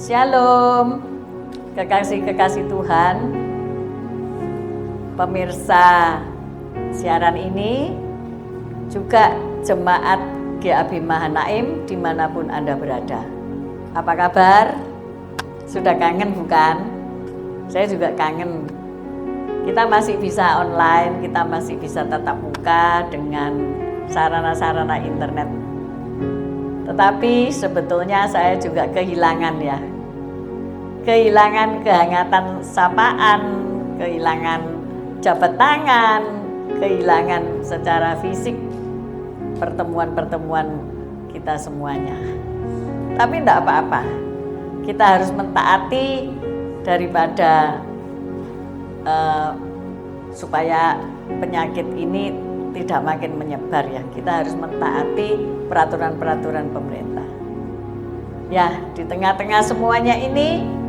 Shalom, kekasih-kekasih Tuhan, pemirsa siaran ini, juga jemaat GAB Mahanaim dimanapun Anda berada. Apa kabar? Sudah kangen bukan? Saya juga kangen. Kita masih bisa online, kita masih bisa tatap muka dengan sarana-sarana internet. Tetapi sebetulnya saya juga kehilangan ya. Kehilangan kehangatan sapaan, kehilangan jabat tangan, kehilangan secara fisik pertemuan-pertemuan kita semuanya. Tapi enggak apa-apa. Kita harus mentaati daripada supaya penyakit ini tidak makin menyebar ya. Kita harus mentaati peraturan-peraturan pemerintah. Ya, di tengah-tengah semuanya ini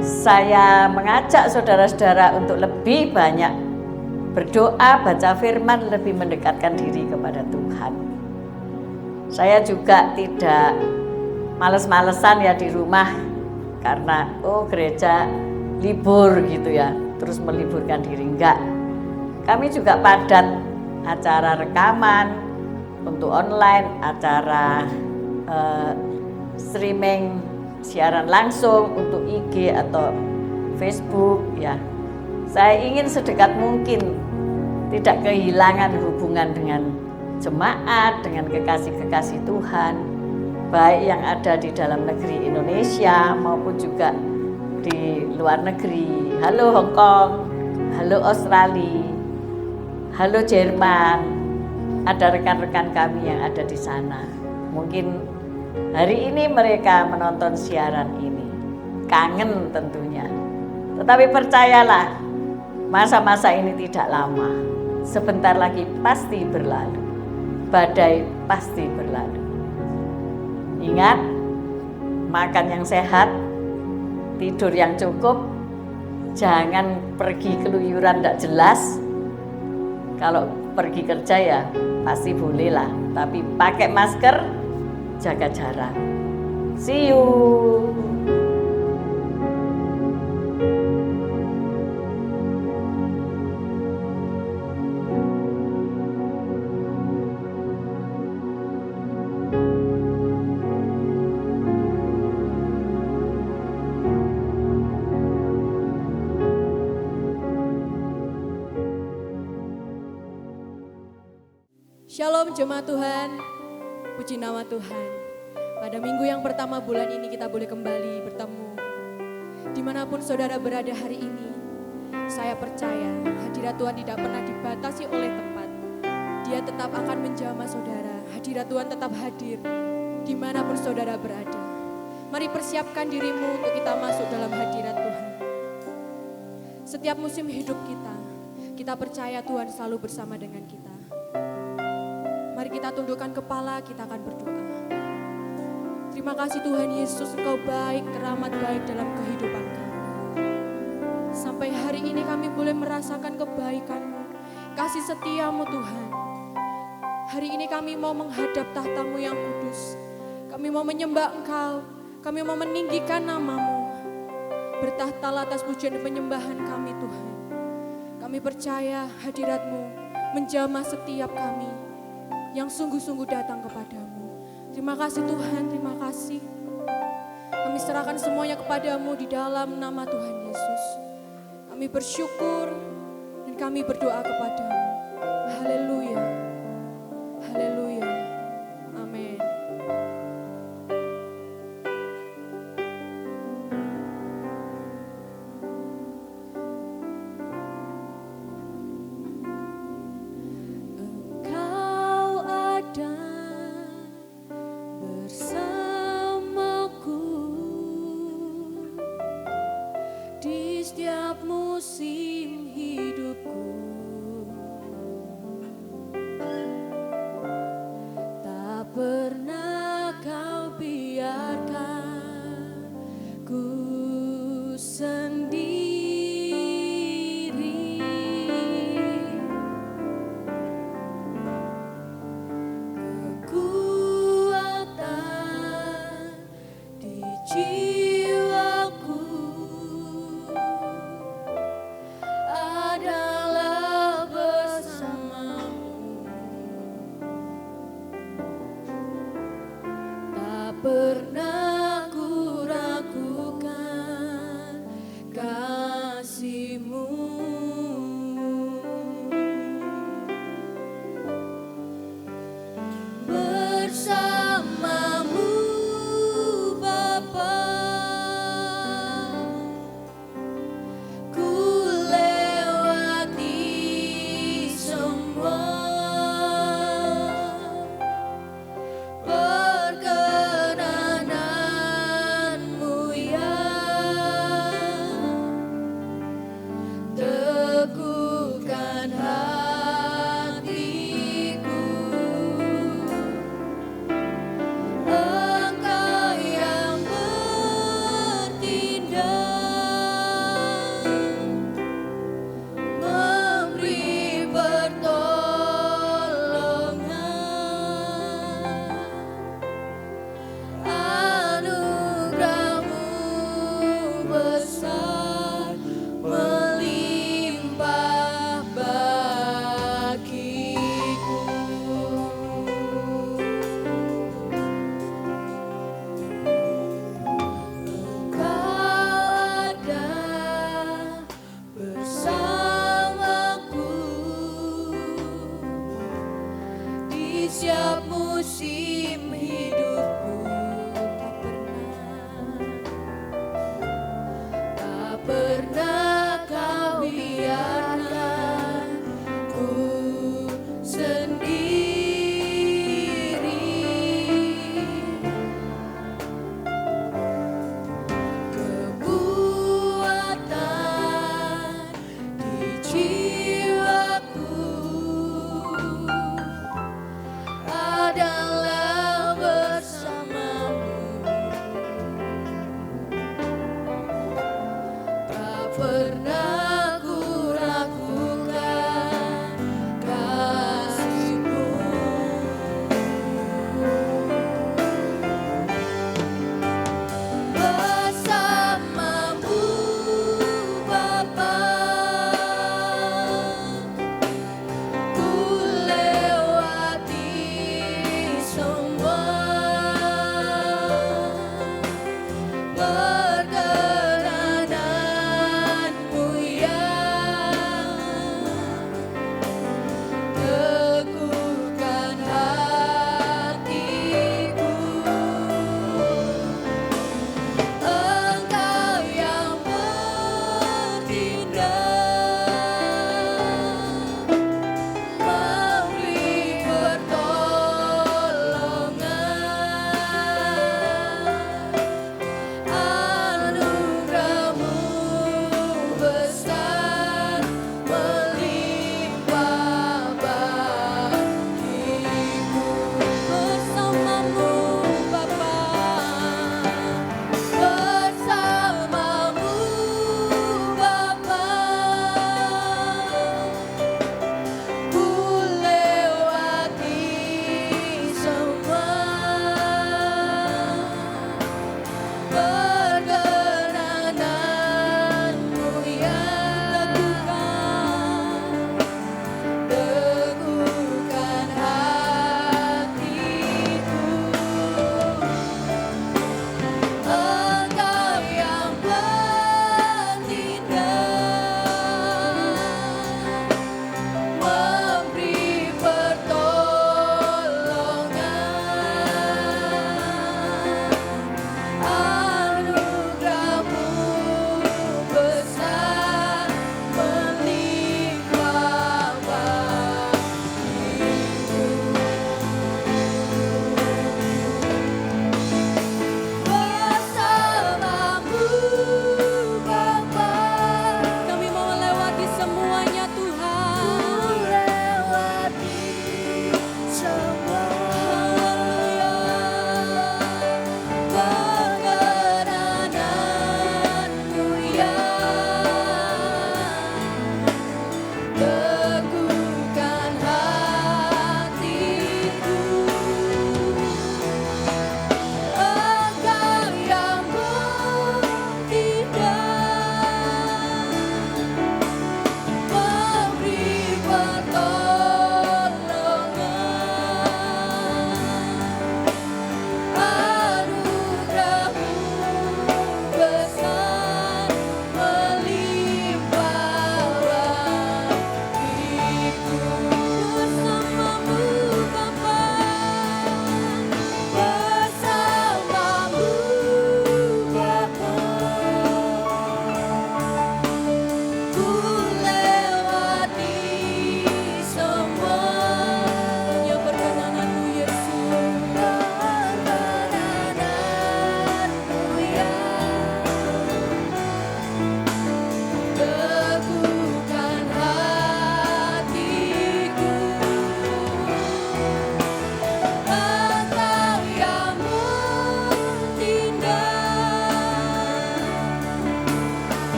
saya mengajak saudara-saudara untuk lebih banyak berdoa, baca firman, lebih mendekatkan diri kepada Tuhan. Saya juga tidak males-malesan ya di rumah karena gereja libur gitu ya, terus meliburkan diri, enggak. Kami juga padat acara rekaman untuk online, acara streaming, siaran langsung untuk IG atau Facebook ya. Saya ingin sedekat mungkin tidak kehilangan hubungan dengan jemaat, dengan kekasih-kekasih Tuhan, baik yang ada di dalam negeri Indonesia maupun juga di luar negeri. Halo Hong Kong, halo Australia, halo Jerman. Ada rekan-rekan kami yang ada di sana. Mungkin hari ini mereka menonton siaran ini. Kangen tentunya. Tetapi percayalah, masa-masa ini tidak lama. Sebentar lagi pasti berlalu. Badai pasti berlalu. Ingat, makan yang sehat, tidur yang cukup, jangan pergi keluyuran tidak jelas. Kalau pergi kerja ya pasti boleh lah, tapi pakai masker, jaga jarak. See you. Shalom jemaat Tuhan, puji nama Tuhan. Pada minggu yang pertama bulan ini kita boleh kembali bertemu. Dimanapun saudara berada hari ini, saya percaya hadirat Tuhan tidak pernah dibatasi oleh tempat. Dia tetap akan menjamah saudara, hadirat Tuhan tetap hadir dimanapun saudara berada. Mari persiapkan dirimu untuk kita masuk dalam hadirat Tuhan. Setiap musim hidup kita percaya Tuhan selalu bersama dengan kita. Mari kita tundukkan kepala, kita akan berdoa. Terima kasih Tuhan Yesus, Engkau baik, teramat baik dalam kehidupan kami. Sampai hari ini kami boleh merasakan kebaikan-Mu, kasih setia-Mu Tuhan. Hari ini kami mau menghadap tahta-Mu yang kudus. Kami mau menyembah Engkau, kami mau meninggikan nama-Mu. Bertahtalah atas pujian dan penyembahan kami Tuhan. Kami percaya hadirat-Mu menjamah setiap kami yang sungguh-sungguh datang kepadamu. Terima kasih Tuhan, terima kasih. Kami serahkan semuanya kepadamu di dalam nama Tuhan Yesus. Kami bersyukur dan kami berdoa kepadamu. Haleluya, haleluya, amin. Setiap musim hidupku, pernah ku ragukan kasih-Mu. Bersama-Mu Bapa, ku lewati semua perkenanan-Mu ya. Teguhkan hatiku, Engkau yang bertindak, memberi pertolongan. Anugerah-Mu besar melimpah bagiku. Engkau ada bersamaku di setiap musim hidupku. Tak pernah Kau biarkan ku sendiri. Kekuatan di jiwaku adalah bersama-Mu. Tak pernah ku ragukan kasih-Mu. Bersama-Mu Bapa, ku lewati semua perkenanan-Mu ya. Teguhkan hatiku, Engkau yang bertindak, memberi pertolongan. Anugerah-Mu besar melimpah bagiku. Bersama-Mu Bapa, bersama-Mu Bapa, ku lewati semua perkenanan-Mu ya. Teguhkan hatiku, Engkau yang bertindak, memberi pertolongan. Anugerah-Mu besar melimpah bagiku. Bersama-Mu Bapa, kami mau melewati semuanya Tuhan. Lewati semua perkenanan-Mu ya. Teguhkan hatiku, Engkau yang bertindak, memberi pertolongan.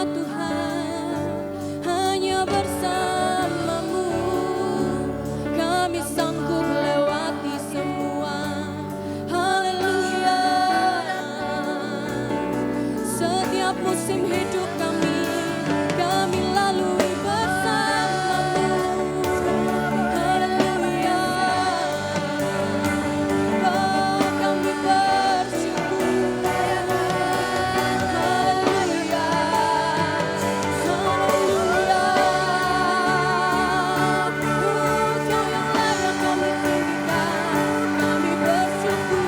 Tuhan, hanya bersamamu kami sanggup lewati semua. Haleluya. Setiap musim hidup kami lalui bersamamu. Haleluya. Oh, kami bersyukur. Haleluya. Haleluya. Kau yang layak kami tinggikan, kami bersyukur.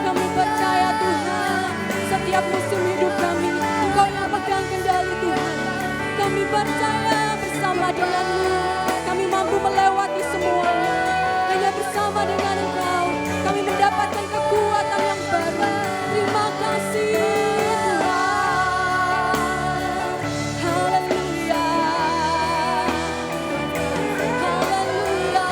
Kami percaya Tuhan, setiap musim hidup kami, Engkau yang pegang kendali Tuhan. Kami percaya bersama dengan-Mu, kami mampu melewati semuanya. Hanya bersama dengan Engkau, kami mendapatkan kekuatan yang baru. Terima kasih Tuhan. Haleluya. Haleluya.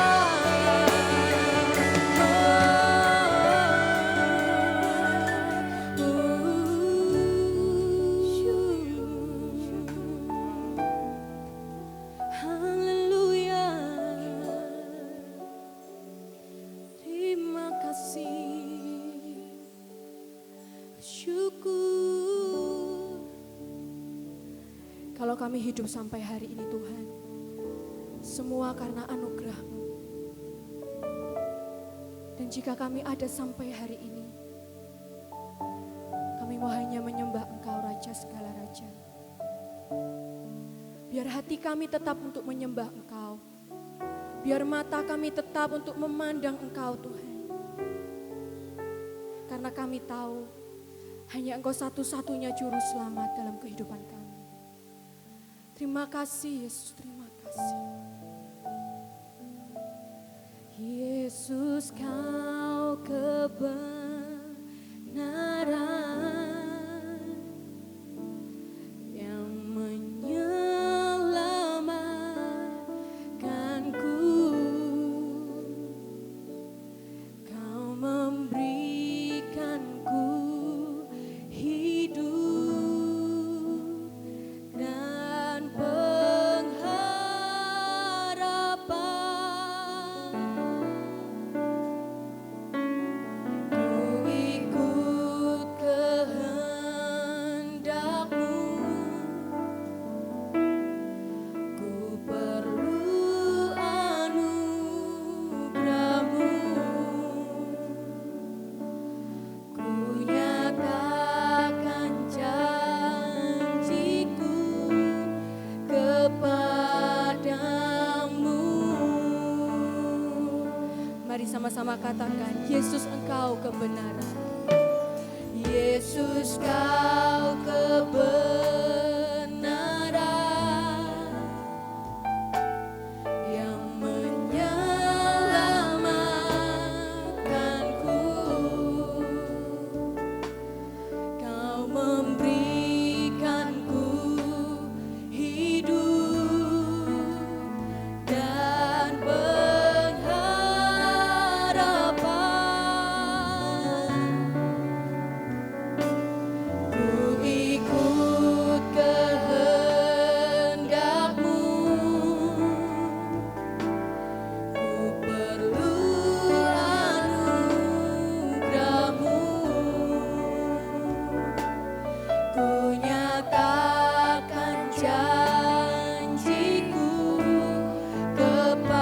Haleluya. Terima kasih. Syukur. Kalau kami hidup sampai hari ini Tuhan, semua karena anugerah-Mu. Dan jika kami ada sampai hari ini, kami mau hanya menyembah Engkau Raja segala Raja. Biar hati kami tetap untuk menyembah Engkau. Biar mata kami tetap untuk memandang Engkau Tuhan. Karena kami tahu hanya Engkau satu-satunya juru selamat dalam kehidupan kami. Terima kasih Yesus, terima kasih. Yesus Kau kebenaran yang menyelamatkanku. Kau memberikanku hidup dan pengharapan. Ku ikut kehendak-Mu. Ku perlu anugerah-Mu. Ku nyatakan janjiku kepadamu. Mari sama-sama katakan, Yesus Engkau kebenaran. Yesus Kau kebenaran yang menyelamatkanku. Kau memberikanku hidup dan pengharapan. Ku ikut kehendak-Mu. Ku perlu anugerah-Mu. Ku nyatakan janjiku kepadamu.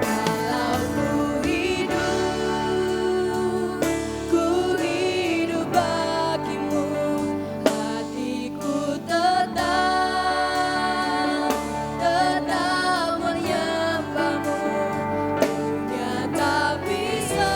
Kalau ku hidup bagimu, hatiku tetap menyembah-Mu. Dunia tak bisa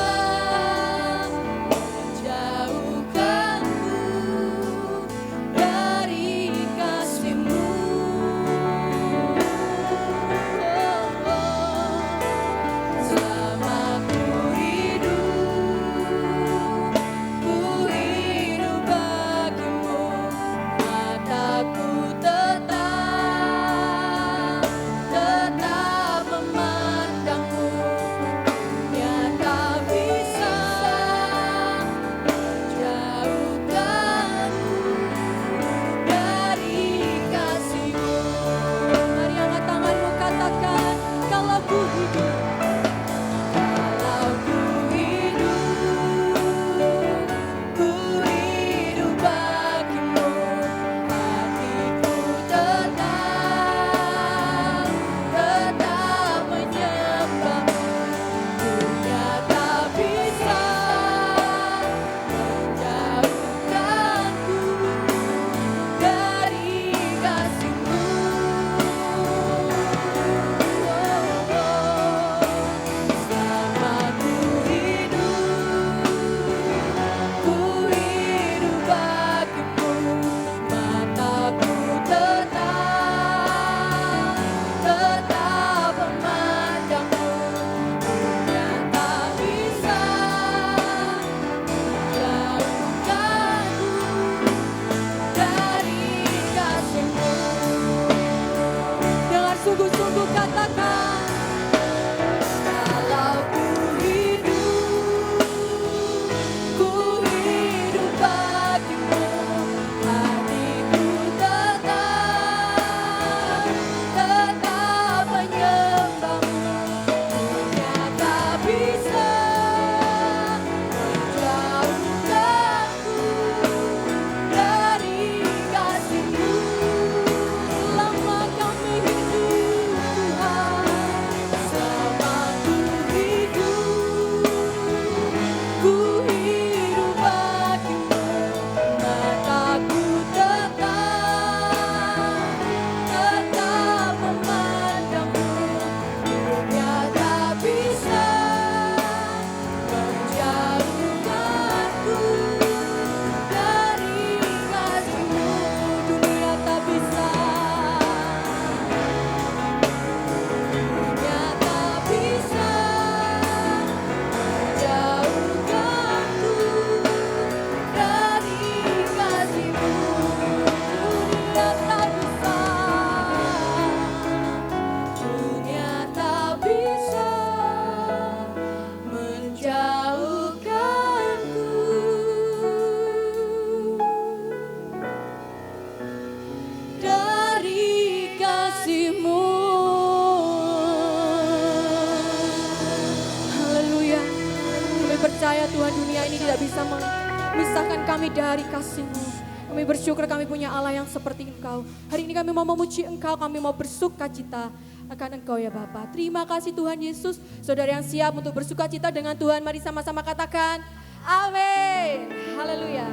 supaya Tuhan dunia ini tidak bisa memisahkan kami dari kasih-Mu. Kami bersyukur kami punya Allah yang seperti Engkau. Hari ini kami mau memuji Engkau, kami mau bersuka cita akan Engkau ya Bapa. Terima kasih Tuhan Yesus. Saudara yang siap untuk bersuka cita dengan Tuhan, mari sama-sama katakan amin. Haleluya.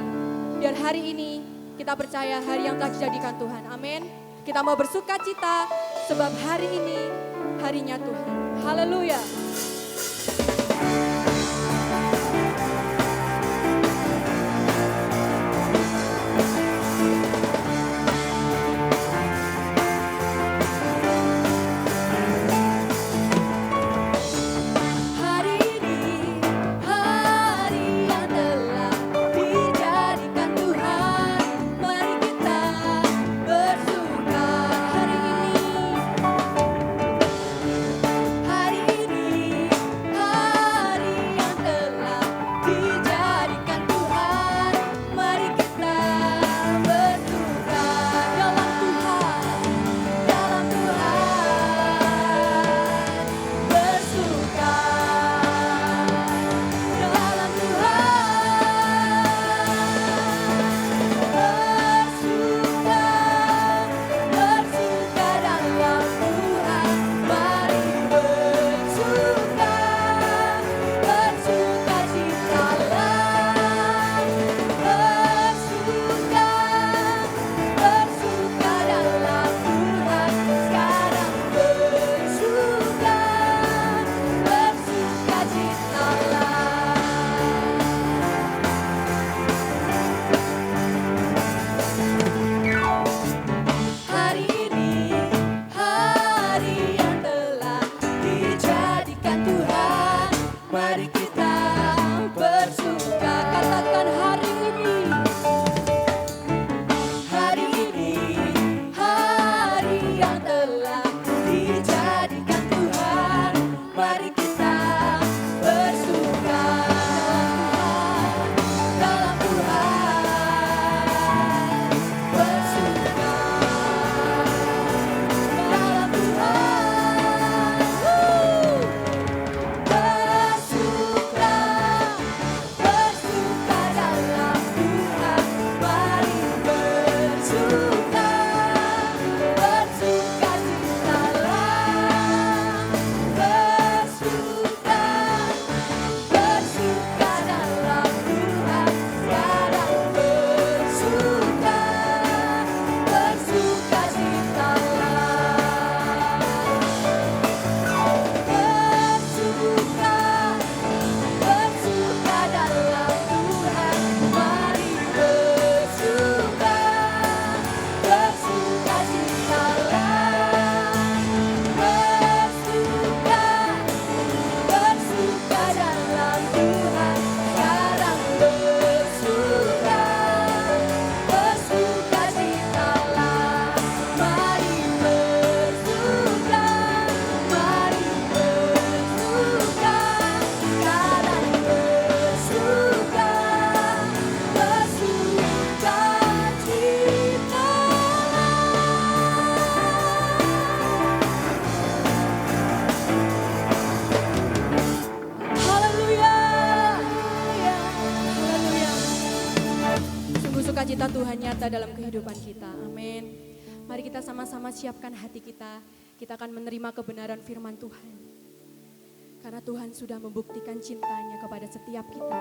Biar hari ini kita percaya hari yang telah dijadikan Tuhan. Amin. Kita mau bersuka cita sebab hari ini harinya Tuhan. Haleluya. Sukacita Tuhan nyata dalam kehidupan kita. Amin. Mari kita sama-sama siapkan hati kita. Kita akan menerima kebenaran firman Tuhan. Karena Tuhan sudah membuktikan cintanya kepada setiap kita.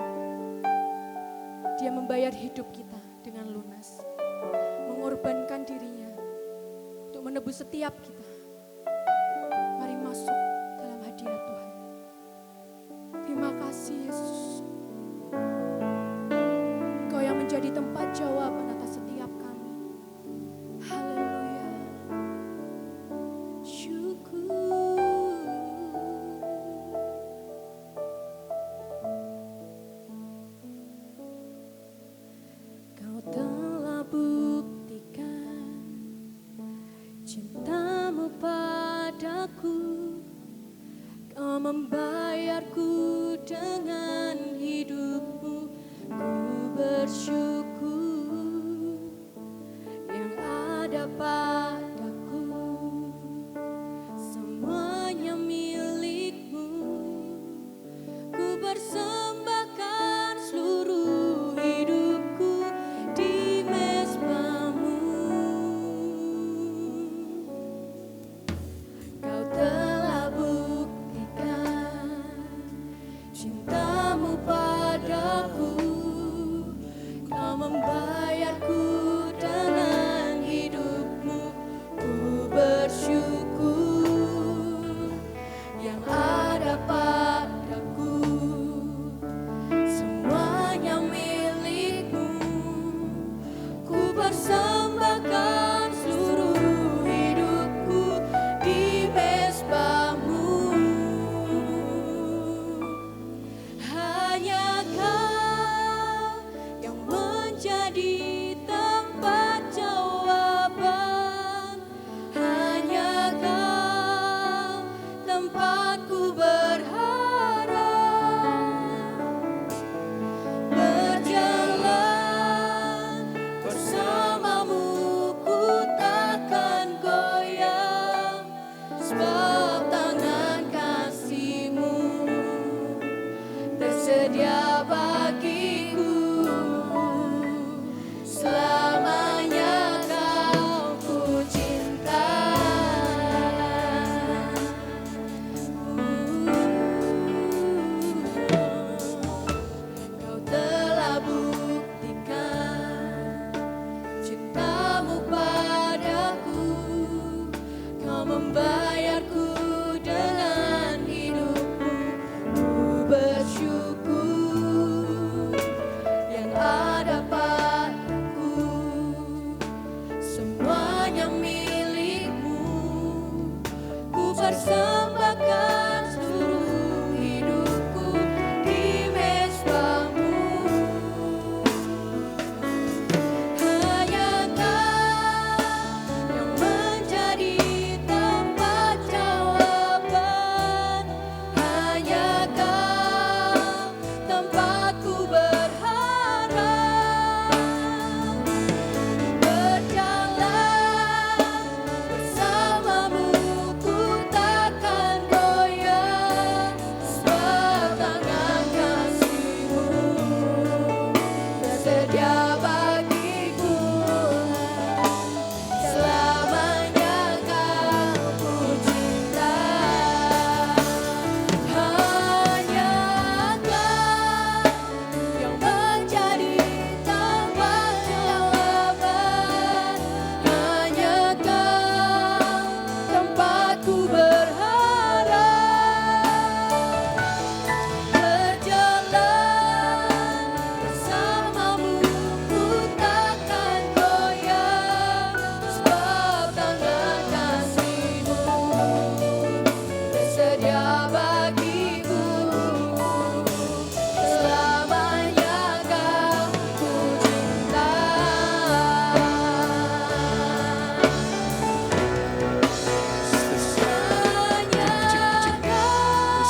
Dia membayar hidup kita dengan lunas. Mengorbankan dirinya untuk menebus setiap kita. Mari masuk dalam hadirat Tuhan. Terima kasih Yesus. Engkau yang menjadi tempat jawaban atas setiap kami. Haleluya. Syukur. Kau telah buktikan cintamu padaku. Kau membayarku dengan hidupmu. Ku bersyukur yang ada padaku, semuanya milikmu. Ku persembahkan cintamu padaku, kau membayarku dengan hidupmu. Ku bersyukur yang ada padaku, semuanya milikmu. Ku persembahkan seluruh hidupku di mezbahmu. Hanya kau yang menjadi tempat jawaban. Hanya kau tempatku berharap. Berjalan bersamamu ku takkan goyang, sebab tangan kasih-Mu tersedia bagiku. Selamanya kau ku cinta. Kau telah buktikan cintamu padaku, kau membayarku dengan hidupmu. Ku bersyukur yang ada padaku, semuanya milikmu. Ku persembahkan seluruh hidupku di mezbahmu. Hanya kau yang menjadi tempat jawaban. Hanya kau tempatku berharap. Berjalan bersamamu ku takkan goyang, sebab tangan kasih-Mu tersedia bagiku. Selamanya kau ku cinta. Hanya kau yang menjadi tempat jawaban. Hanya kau tempatku berharap. Berjalan bersamamu ku takkan goyang, sebab tangan kasih-Mu tersedia bagiku. Selamanya kau ku cinta. Hanya kau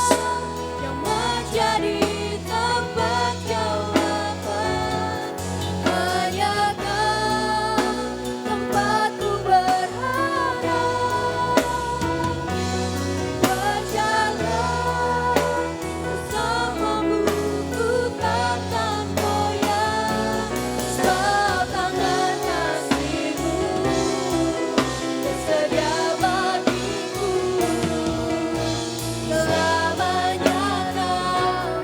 yang menjadi tempat jawaban. Hanya kau tempatku berharap. Berjalan bersamamu ku takkan goyang, sebab tangan kasih-Mu tersedia bagiku. Selamanya kau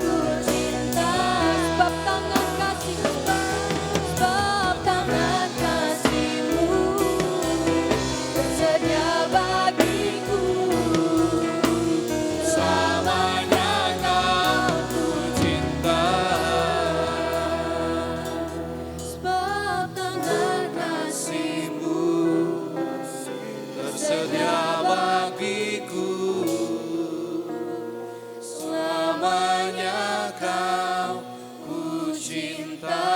ku cinta. Sebab tangan kasih-Mu, sebab tangan kasih-Mu tersedia bagiku. Selamanya kau ku cinta. Sebab tangan kasih-Mu tersedia bagiku. Selamanya kau ku cinta.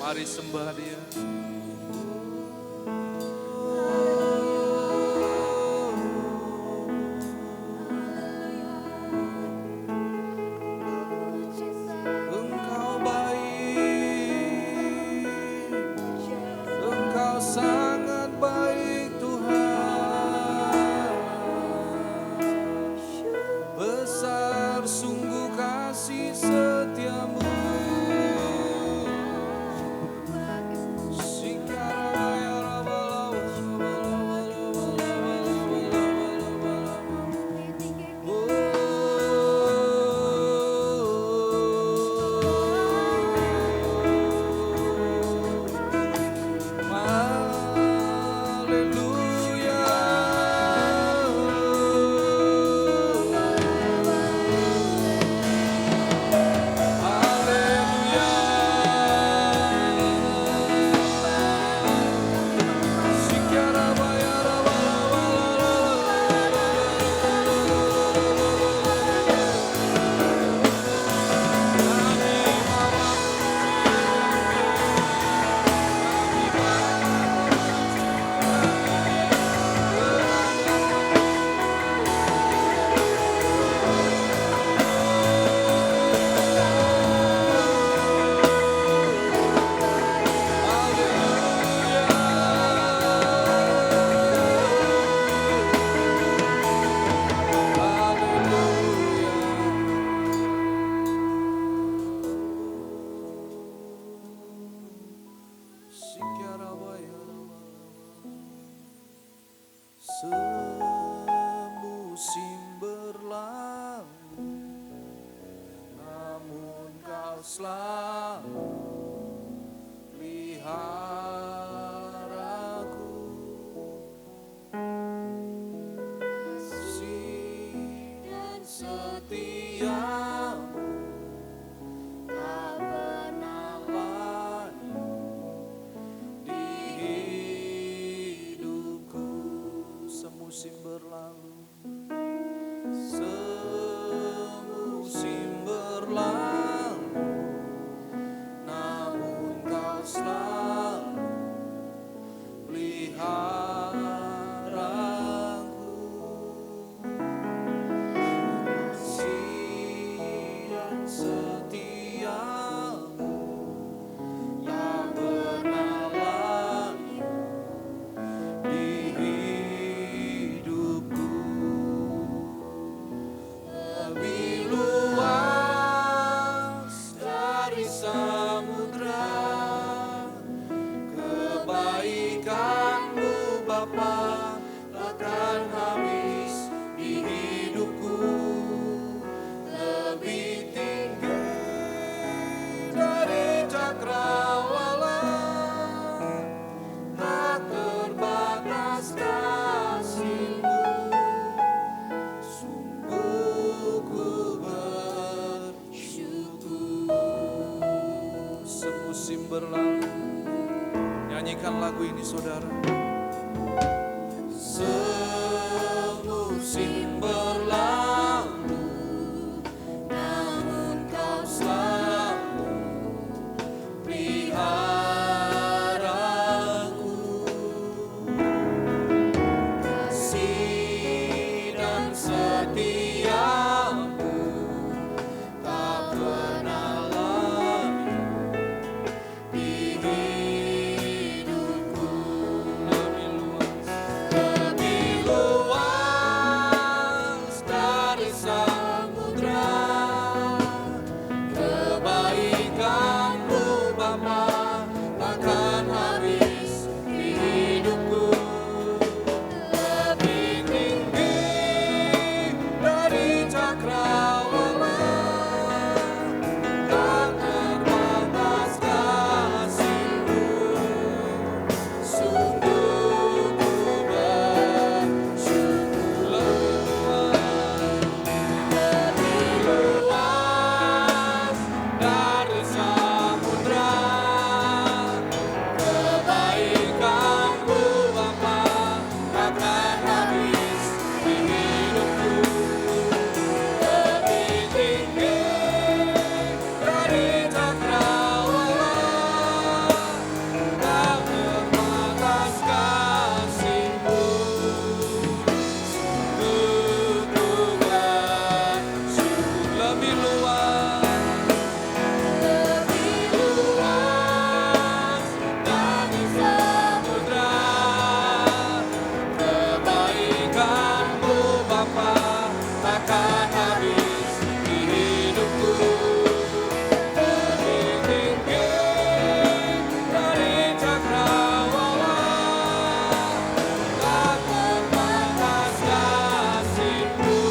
Mari sembah Dia. Engkau baik, Engkau sangat baik Tuhan. Besar sungguh kasih setiamu. selalu peliharaku. Kasih dan setiamu tak pernah layu di hidupku. Semusim berlalu, semusim berlalu, namun kau selalu peliharaku. Kasih dan setiamu tak pernah layu di hidupku. Lebih luas dari samudra kebaikanmu Bapa, takkan habis di hidupku. Lebih tinggi dari cakrawala, tak terbatas kasih-Mu. Sungguh ku bersyukur. Semusim berlalu, nyanyikan lagu ini saudara. Semusim berlalu, namun kau selalu peliharaku. Kasih dan setiamu tak pernah layu di hidupku. Lebih luas dari samudra kebaikanmu Bapa, takkan habis di hidupku. Lebih tinggi dari cakrawala, tak terbatas kasih-Mu. Sungguh ku bersyukur. Lebih luas dari samudra kebaikanmu Bapa, takkan habis di hidupku. Lebih tinggi dari cakrawala, tak terbatas kasih-Mu. Sungguh ku bersyukur. Lebih luas dari samudra kebaikanmu Bapa, takkan habis di hidupku. Lebih tinggi dari cakrawala, tak terbatas kasih-Mu.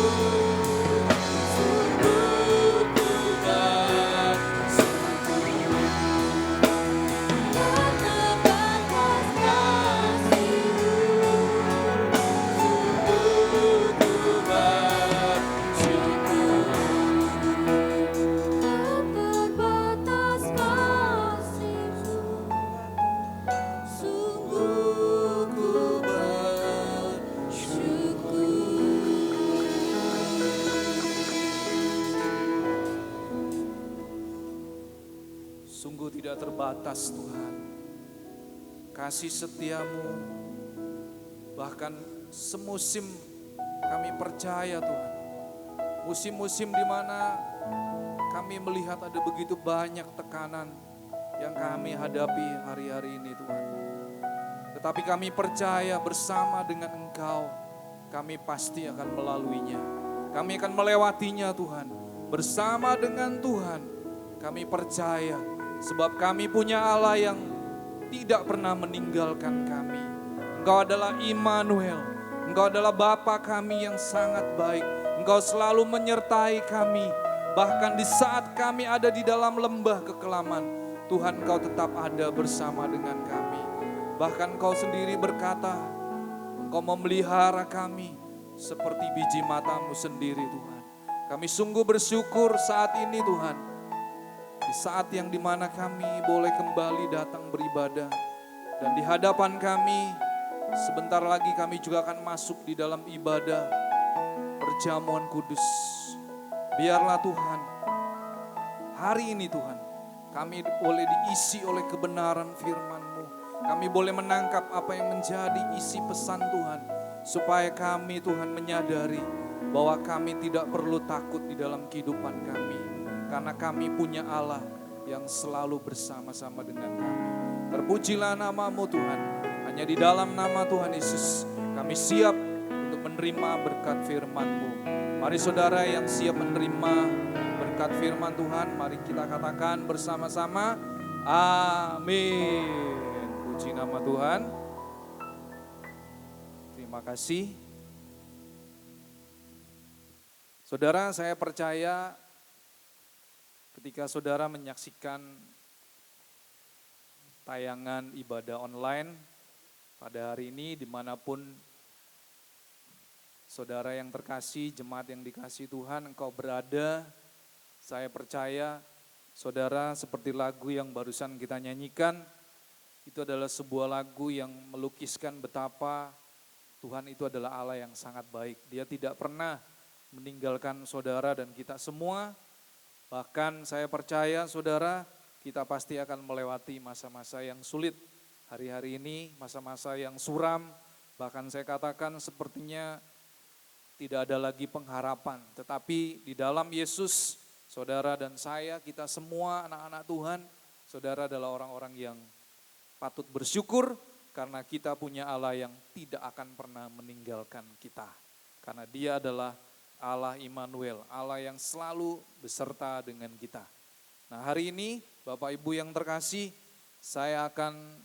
Sungguh ku bersyukur. Tak terbatas kasih-Mu. Sungguh ku bersyukur. Tak terbatas kasih-Mu. Sungguh ku bersyukur. Sungguh tidak terbatas Tuhan, kasih setiamu, bahkan semusim kami percaya Tuhan. Musim-musim di mana kami melihat ada begitu banyak tekanan yang kami hadapi hari-hari ini Tuhan. Tetapi kami percaya bersama dengan Engkau, kami pasti akan melaluinya. Kami akan melewatinya Tuhan. Bersama dengan Tuhan, kami percaya sebab kami punya Allah yang tidak pernah meninggalkan kami. Engkau adalah Immanuel, Engkau adalah Bapa kami yang sangat baik. Engkau selalu menyertai kami Bahkan di saat kami ada di dalam lembah kekelaman, Tuhan Engkau tetap ada bersama dengan kami. Bahkan Engkau sendiri berkata, Engkau memelihara kami seperti biji matamu sendiri Tuhan. Kami sungguh bersyukur saat ini Tuhan. Di saat yang dimana kami boleh kembali datang beribadah. Dan di hadapan kami, sebentar lagi kami juga akan masuk di dalam ibadah perjamuan kudus. Biarlah Tuhan, hari ini Tuhan, kami boleh diisi oleh kebenaran firman-Mu. Kami boleh menangkap apa yang menjadi isi pesan Tuhan. Supaya kami Tuhan menyadari bahwa kami tidak perlu takut di dalam kehidupan kami. Karena kami punya Allah yang selalu bersama-sama dengan kami. Terpujilah nama-Mu Tuhan. Hanya di dalam nama Tuhan Yesus kami siap untuk menerima berkat firman-Mu. Mari saudara yang siap menerima berkat firman Tuhan, mari kita katakan bersama-sama, amin. Puji nama Tuhan. Terima kasih. Saudara, saya percaya ketika saudara menyaksikan tayangan ibadah online pada hari ini dimanapun saudara yang terkasih, jemaat yang dikasih Tuhan, engkau berada, saya percaya saudara seperti lagu yang barusan kita nyanyikan, itu adalah sebuah lagu yang melukiskan betapa Tuhan itu adalah Allah yang sangat baik. Dia tidak pernah meninggalkan saudara dan kita semua. Bahkan saya percaya saudara, kita pasti akan melewati masa-masa yang sulit. Hari-hari ini masa-masa yang suram, bahkan saya katakan sepertinya tidak ada lagi pengharapan. Tetapi di dalam Yesus, saudara dan saya, kita semua anak-anak Tuhan, saudara adalah orang-orang yang patut bersyukur karena kita punya Allah yang tidak akan pernah meninggalkan kita. Karena Dia adalah Allah Immanuel, Allah yang selalu beserta dengan kita. Nah, hari ini Bapak Ibu yang terkasih, saya akan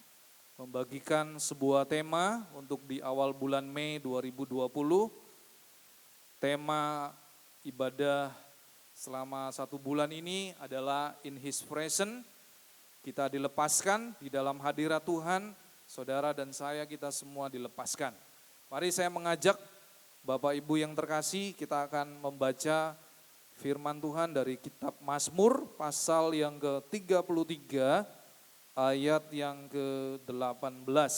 membagikan sebuah tema untuk di awal bulan Mei 2020. Tema ibadah selama 1 bulan ini adalah In His Presence. Kita dilepaskan di dalam hadirat Tuhan, saudara dan saya kita semua dilepaskan. Mari saya mengajak Bapak Ibu yang terkasih, kita akan membaca firman Tuhan dari kitab Mazmur pasal yang ke-33 ayat yang ke-18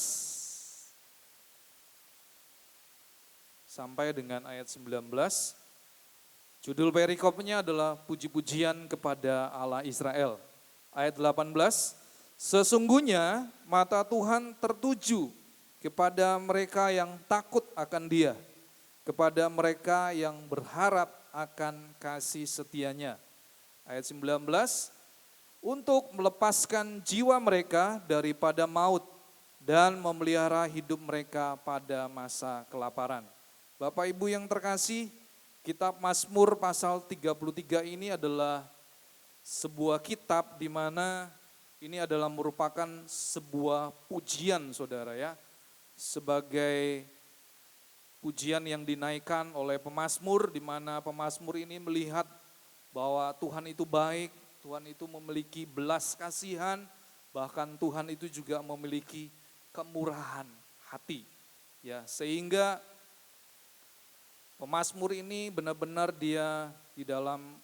sampai dengan ayat 19. Judul perikopnya adalah puji-pujian kepada Allah Israel. Ayat 18, sesungguhnya mata Tuhan tertuju kepada mereka yang takut akan Dia, kepada mereka yang berharap akan kasih setianya. Ayat 19, untuk melepaskan jiwa mereka daripada maut dan memelihara hidup mereka pada masa kelaparan. Bapak Ibu yang terkasih, kitab Mazmur pasal 33 ini adalah sebuah kitab di mana ini adalah merupakan sebuah pujian saudara ya. Sebagai pujian yang dinaikkan oleh pemazmur di mana pemazmur ini melihat bahwa Tuhan itu baik, Tuhan itu memiliki belas kasihan, bahkan Tuhan itu juga memiliki kemurahan hati. Ya, sehingga pemazmur ini benar-benar dia di dalam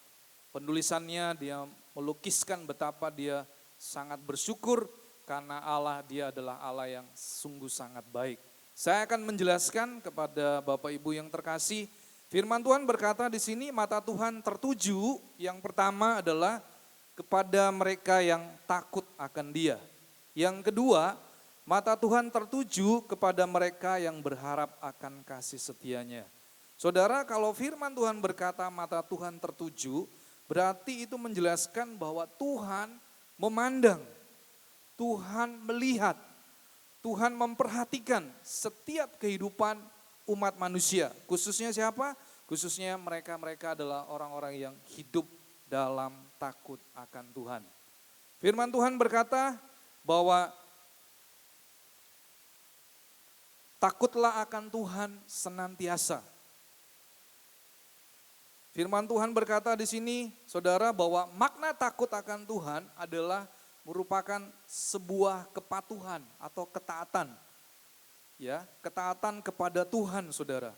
penulisannya dia melukiskan betapa dia sangat bersyukur karena Allah dia adalah Allah yang sungguh sangat baik. Saya akan menjelaskan kepada Bapak Ibu yang terkasih, firman Tuhan berkata di sini mata Tuhan tertuju, yang pertama adalah kepada mereka yang takut akan Dia. Yang kedua, mata Tuhan tertuju kepada mereka yang berharap akan kasih setianya. Saudara, kalau firman Tuhan berkata mata Tuhan tertuju, berarti itu menjelaskan bahwa Tuhan memandang, Tuhan melihat, Tuhan memperhatikan setiap kehidupan umat manusia. Khususnya siapa? Khususnya mereka adalah orang-orang yang hidup dalam takut akan Tuhan. Firman Tuhan berkata bahwa takutlah akan Tuhan senantiasa. Firman Tuhan berkata di sini, saudara, bahwa makna takut akan Tuhan adalah merupakan sebuah kepatuhan atau ketaatan. Ya, ketaatan kepada Tuhan, saudara.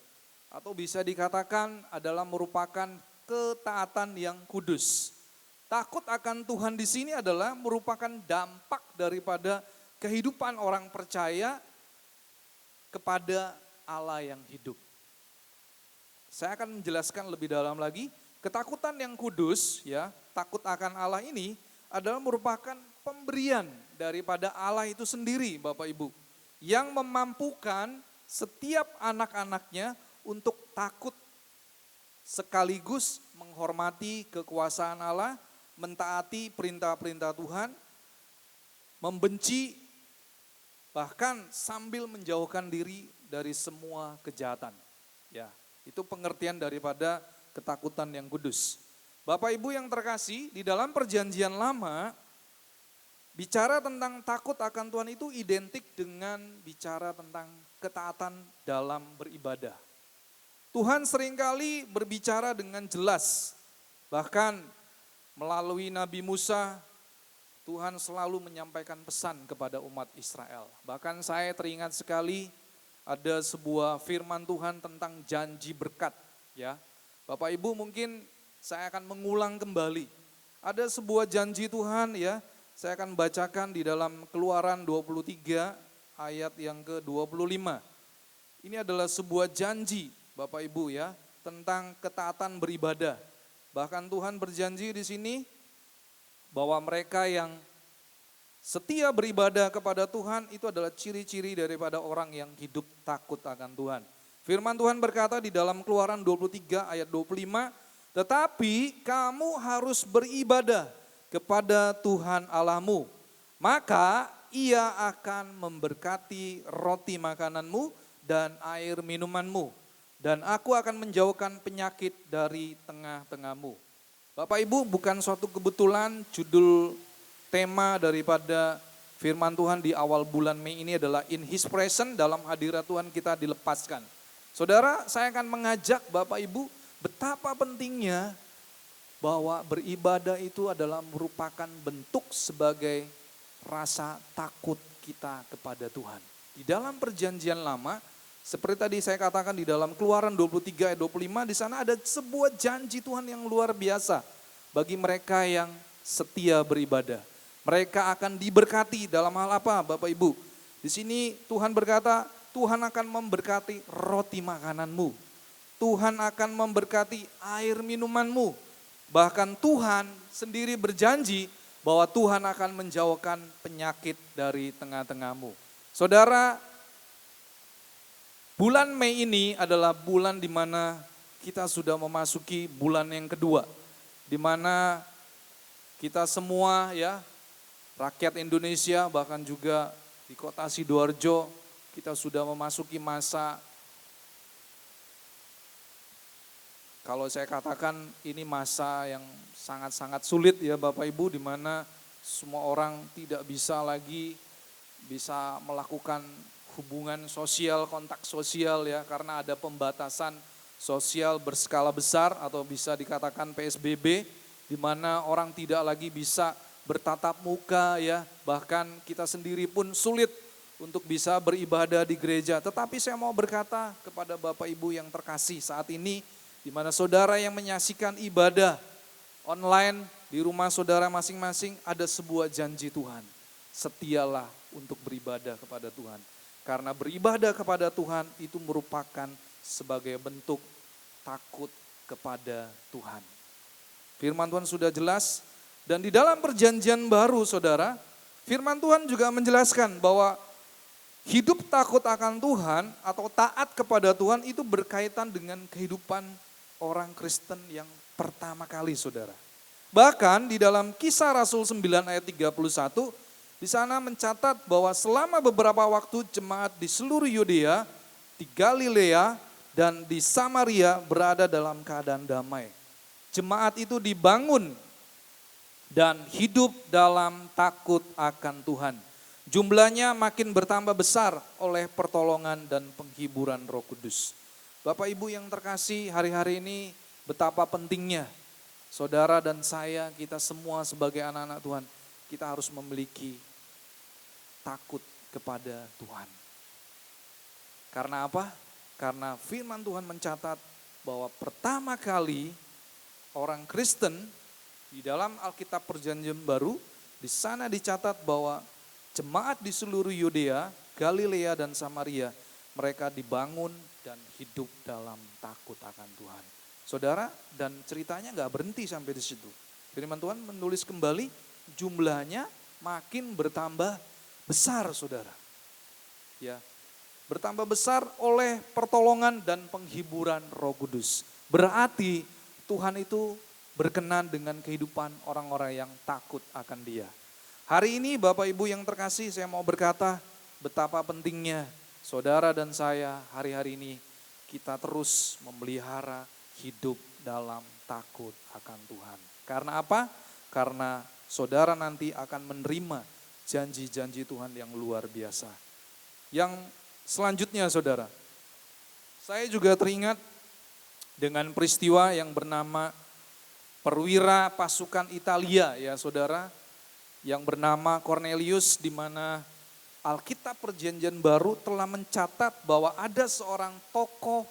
Atau bisa dikatakan adalah merupakan ketaatan yang kudus. Takut akan Tuhan di sini adalah merupakan dampak daripada kehidupan orang percaya kepada Allah yang hidup. Saya akan menjelaskan lebih dalam lagi, ketakutan yang kudus, ya, takut akan Allah ini adalah merupakan pemberian daripada Allah itu sendiri, Bapak Ibu, yang memampukan setiap anak-anaknya untuk takut sekaligus menghormati kekuasaan Allah, mentaati perintah-perintah Tuhan, membenci, bahkan sambil menjauhkan diri dari semua kejahatan. Ya. Itu pengertian daripada ketakutan yang kudus. Bapak Ibu yang terkasih, di dalam perjanjian lama, bicara tentang takut akan Tuhan itu identik dengan bicara tentang ketaatan dalam beribadah. Tuhan seringkali berbicara dengan jelas, bahkan melalui Nabi Musa, Tuhan selalu menyampaikan pesan kepada umat Israel. Bahkan saya teringat sekali, ada sebuah firman Tuhan tentang janji berkat, ya. Bapak Ibu, mungkin saya akan mengulang kembali. Ada sebuah janji Tuhan, ya. Saya akan bacakan di dalam Keluaran 23 ayat yang ke-25. Ini adalah sebuah janji, Bapak Ibu, ya, tentang ketaatan beribadah. Bahkan Tuhan berjanji di sini bahwa mereka yang setia beribadah kepada Tuhan itu adalah ciri-ciri daripada orang yang hidup takut akan Tuhan. Firman Tuhan berkata di dalam Keluaran 23 ayat 25, tetapi kamu harus beribadah kepada Tuhan Allahmu, maka Ia akan memberkati roti makananmu dan air minumanmu, dan aku akan menjauhkan penyakit dari tengah-tengahmu. Bapak Ibu, bukan suatu kebetulan judul tema daripada firman Tuhan di awal bulan Mei ini adalah In His Presence, dalam hadirat Tuhan kita dilepaskan. Saudara, saya akan mengajak Bapak Ibu betapa pentingnya bahwa beribadah itu adalah merupakan bentuk sebagai rasa takut kita kepada Tuhan. Di dalam perjanjian lama, seperti tadi saya katakan di dalam Keluaran 23 ayat 25, di sana ada sebuah janji Tuhan yang luar biasa bagi mereka yang setia beribadah. Mereka akan diberkati dalam hal apa, Bapak Ibu? Di sini Tuhan berkata, Tuhan akan memberkati roti makananmu. Tuhan akan memberkati air minumanmu. Bahkan Tuhan sendiri berjanji bahwa Tuhan akan menjauhkan penyakit dari tengah-tengahmu. Saudara, bulan Mei ini adalah bulan di mana kita sudah memasuki bulan yang kedua. Di mana kita semua, ya, rakyat Indonesia, bahkan juga di kota Sidoarjo, kita sudah memasuki masa, kalau saya katakan ini masa yang sangat-sangat sulit, ya Bapak Ibu, di mana semua orang tidak bisa lagi melakukan hubungan sosial, kontak sosial, ya, karena ada pembatasan sosial berskala besar atau bisa dikatakan PSBB, di mana orang tidak lagi bisa bertatap muka, ya, bahkan kita sendiri pun sulit untuk bisa beribadah di gereja. Tetapi saya mau berkata kepada Bapak Ibu yang terkasih, saat ini di mana saudara yang menyaksikan ibadah online di rumah saudara masing-masing, ada sebuah janji Tuhan. Setialah untuk beribadah kepada Tuhan. Karena beribadah kepada Tuhan itu merupakan sebagai bentuk takut kepada Tuhan. Firman Tuhan sudah jelas. Dan di dalam perjanjian baru, saudara, firman Tuhan juga menjelaskan bahwa hidup takut akan Tuhan atau taat kepada Tuhan itu berkaitan dengan kehidupan orang Kristen yang pertama kali, saudara. Bahkan di dalam Kisah Rasul 9 ayat 31, di sana mencatat bahwa selama beberapa waktu jemaat di seluruh Yudea, di Galilea, dan di Samaria berada dalam keadaan damai. Jemaat itu dibangun dan hidup dalam takut akan Tuhan. Jumlahnya makin bertambah besar oleh pertolongan dan penghiburan Roh Kudus. Bapak Ibu yang terkasih, hari-hari ini betapa pentingnya saudara dan saya, kita semua sebagai anak-anak Tuhan, kita harus memiliki takut kepada Tuhan. Karena apa? Karena firman Tuhan mencatat bahwa pertama kali orang Kristen di dalam Alkitab Perjanjian Baru, di sana dicatat bahwa jemaat di seluruh Yudea, Galilea dan Samaria, mereka dibangun dan hidup dalam takut akan Tuhan. Saudara, dan ceritanya nggak berhenti sampai di situ. Firman Tuhan menulis kembali, jumlahnya makin bertambah besar, saudara. Ya, bertambah besar oleh pertolongan dan penghiburan Roh Kudus. Berarti Tuhan itu berkenan dengan kehidupan orang-orang yang takut akan Dia. Hari ini Bapak Ibu yang terkasih, saya mau berkata betapa pentingnya saudara dan saya hari-hari ini kita terus memelihara hidup dalam takut akan Tuhan. Karena apa? Karena saudara nanti akan menerima janji-janji Tuhan yang luar biasa. Yang selanjutnya saudara, saya juga teringat dengan peristiwa yang bernama perwira pasukan Italia ya saudara, yang bernama Cornelius, di mana Alkitab Perjanjian Baru telah mencatat bahwa ada seorang tokoh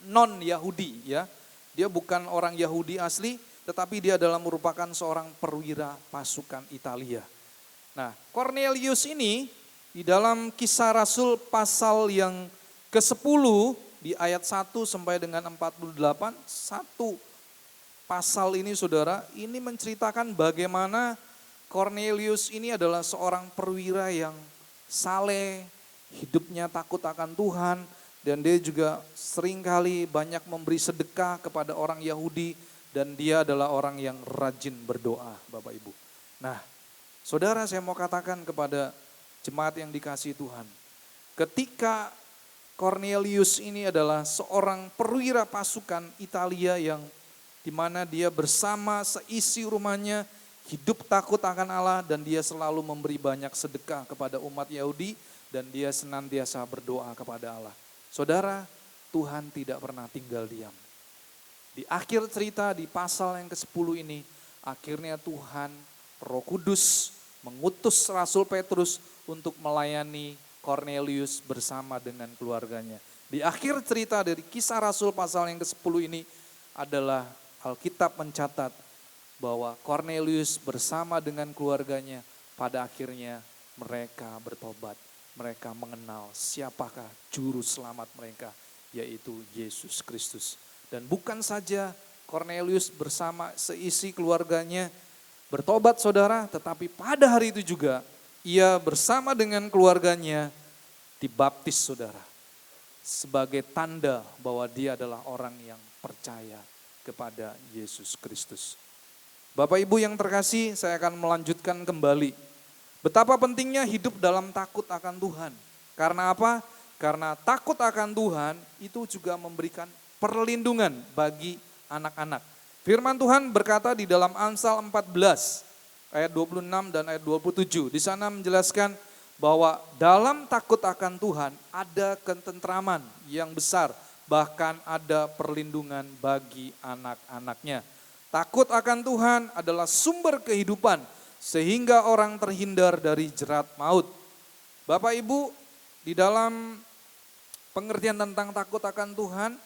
non-Yahudi ya. Dia bukan orang Yahudi asli, tetapi dia adalah merupakan seorang perwira pasukan Italia. Nah, Cornelius ini di dalam Kisah Rasul pasal yang ke-10 di ayat 1 sampai dengan 48, satu pasal ini saudara, ini menceritakan bagaimana Cornelius ini adalah seorang perwira yang saleh, hidupnya takut akan Tuhan, dan dia juga seringkali banyak memberi sedekah kepada orang Yahudi, dan dia adalah orang yang rajin berdoa, Bapak Ibu. Nah, saudara, saya mau katakan kepada jemaat yang dikasihi Tuhan, ketika Cornelius ini adalah seorang perwira pasukan Italia yang dimana dia bersama seisi rumahnya hidup takut akan Allah, dan dia selalu memberi banyak sedekah kepada umat Yahudi, dan dia senantiasa berdoa kepada Allah. Saudara, Tuhan tidak pernah tinggal diam. Di akhir cerita di pasal yang ke-10 ini, akhirnya Tuhan Roh Kudus mengutus Rasul Petrus untuk melayani Cornelius bersama dengan keluarganya. Di akhir cerita dari Kisah Rasul pasal yang ke-10 ini adalah Alkitab mencatat bahwa Cornelius bersama dengan keluarganya pada akhirnya mereka bertobat. Mereka mengenal siapakah juru selamat mereka, yaitu Yesus Kristus. Dan bukan saja Cornelius bersama seisi keluarganya bertobat saudara, tetapi pada hari itu juga ia bersama dengan keluarganya dibaptis saudara. Sebagai tanda bahwa dia adalah orang yang percaya kepada Yesus Kristus. Bapak Ibu yang terkasih, saya akan melanjutkan kembali. Betapa pentingnya hidup dalam takut akan Tuhan. Karena apa? Karena takut akan Tuhan itu juga memberikan perlindungan bagi anak-anak. Firman Tuhan berkata di dalam Amsal 14 ayat 26 dan ayat 27. Di sana menjelaskan bahwa dalam takut akan Tuhan ada ketentraman yang besar. Bahkan ada perlindungan bagi anak-anaknya. Takut akan Tuhan adalah sumber kehidupan sehingga orang terhindar dari jerat maut. Bapak Ibu, di dalam pengertian tentang takut akan Tuhan